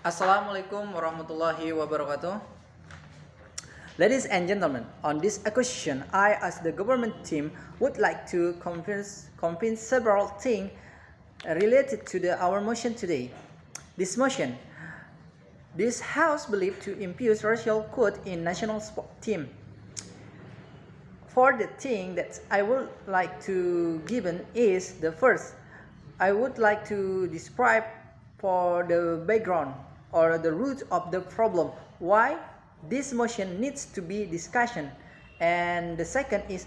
Assalamualaikum warahmatullahi wabarakatuh. Ladies and gentlemen, on this question, I, as the government team, would like to convince several things related to our motion today. This motion, this House believed to impose racial code in national sport team. For the thing that I would like to given is the first, I would like to describe for the background or the root of the problem, why this motion needs to be discussion, and the second is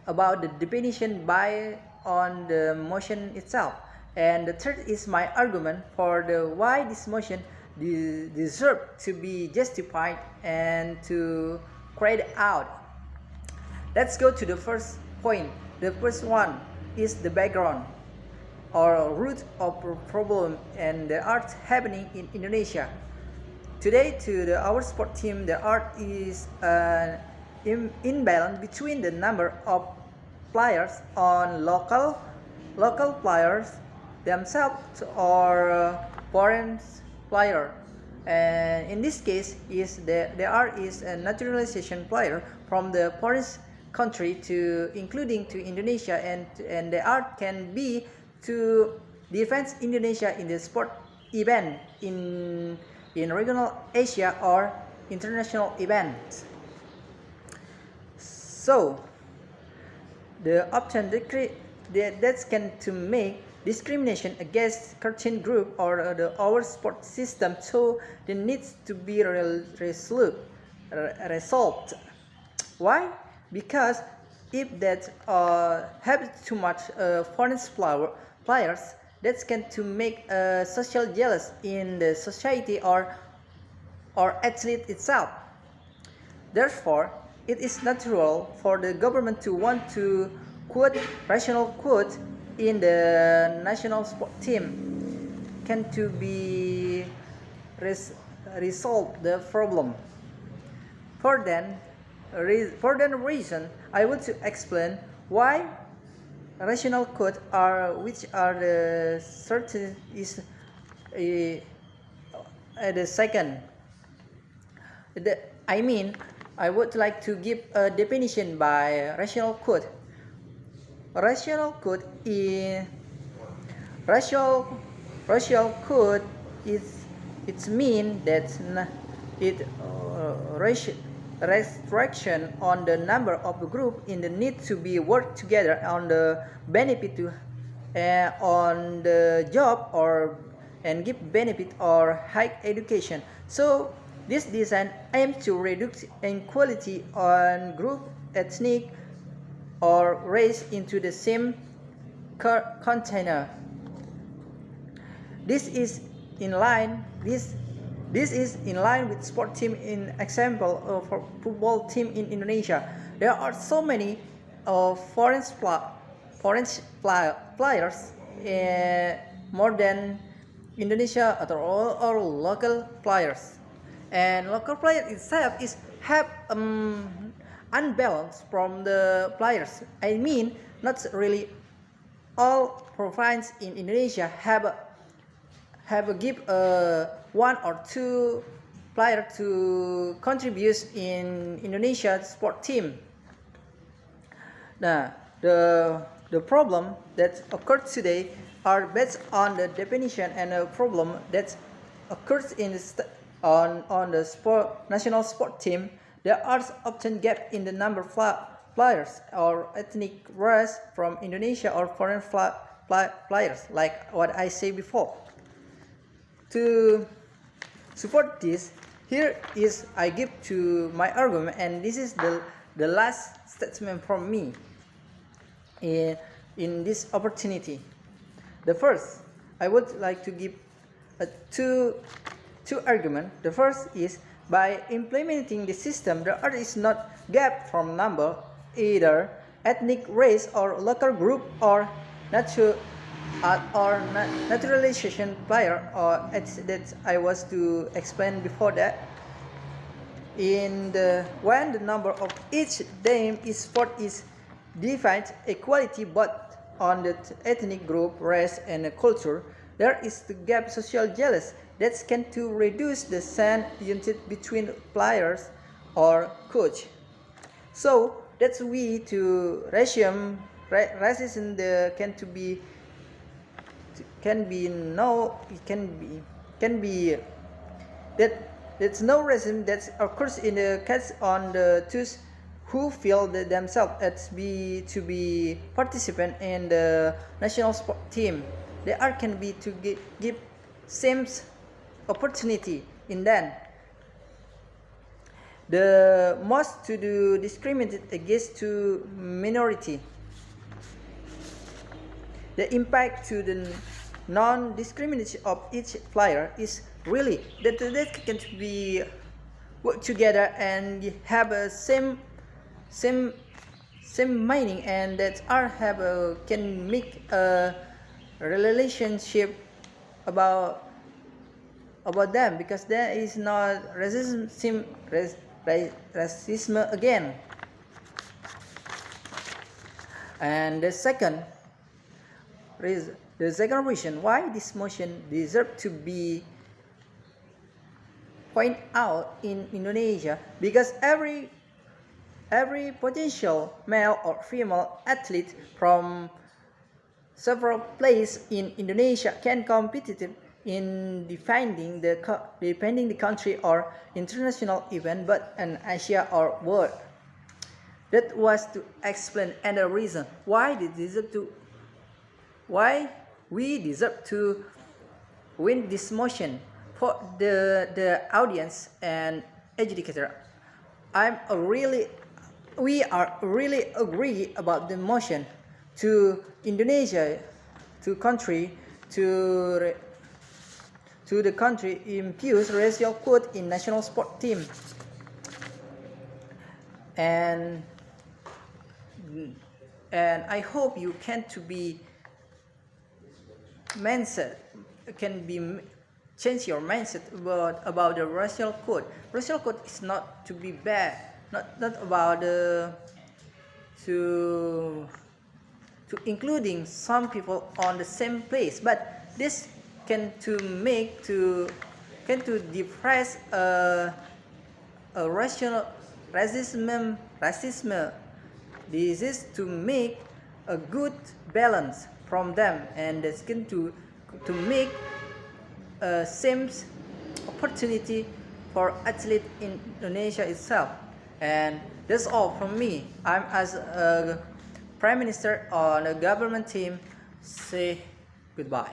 about the definition by on the motion itself, and the third is my argument for the why this motion deserve to be justified and to carried out. Let's go to the first point. The first one is the background or root of the problem and the art happening in Indonesia. Today, to our sport team, the art is an imbalance between the number of players on local players themselves or foreign player. And in this case, the art is a naturalization player from the foreign country to including to Indonesia, and the art can be to defend Indonesia in the sport event in regional Asia or international events. So the option that can to make discrimination against certain group or our sport system, so it needs to be resolved. Why? Because if that have too much foreign players, that can to make social jealous in the society or athlete itself. Therefore, it is natural for the government to want to quote rational quote in the national sport team can to be resolve the problem. For then reason, I would to explain why rational code are which are the certain is the second. I would like to give a definition by rational code. Rational code is it mean that it restriction on the number of the group in the need to be work together on the benefit to on the job or and give benefit or high education. So this design aims to reduce inequality on group, ethnic or race into the same container. This is in line with sport team. In example for football team in Indonesia, there are so many foreign players more than Indonesia or local players, and local player itself is have unbalance from the players. I mean, not really all provinces in Indonesia have give one or two players to contribute in Indonesia sport team. Now, the problem that occurred today are based on the definition and the problem that occurs in on the national sport team. There are often gap in the number of players or ethnic race from Indonesia or foreign players, like what I said before. To support this, here is I give to my argument, and this is the last statement from me in this opportunity. The first, I would like to give two arguments. The first is by implementing the system, there is not gap from number, either ethnic, race, or local group, or naturalization player, or that I was to explain before that. When the number of each name is sport is defined equality, but on the ethnic group, race, and culture, There is the gap social jealous that can to reduce the sense unity between players or coach. So that's we to resume racism can be no it can be that there's no racism that occurs in the case on the those who feel that themselves as to be participant in the national sport team. They are can be to give same opportunity in that. The most to do discriminated against to minority. The impact to the non-discrimination of each player is really that can be work together and have a same meaning, and that are have a can make a relationship about them, because there is not racism again. And the second reason why this motion deserves to be point out in Indonesia, because every potential male or female athlete from several places in Indonesia can compete in defending the country or international event, but in Asia or world. That was to explain another reason why we deserve to win this motion. For the audience and educator, we are really agree about the motion to Indonesia, to the country impose racial code in national sport team. And I hope you can to be mindset can be change your mindset about the racial code. Racial code is not to be bad, not about to including some people on the same place, but this can to depress a racism. This is to make a good balance from them, and that's going to make a same opportunity for athlete in Indonesia itself. And that's all from me. I'm as a Prime Minister on a government team. Say goodbye.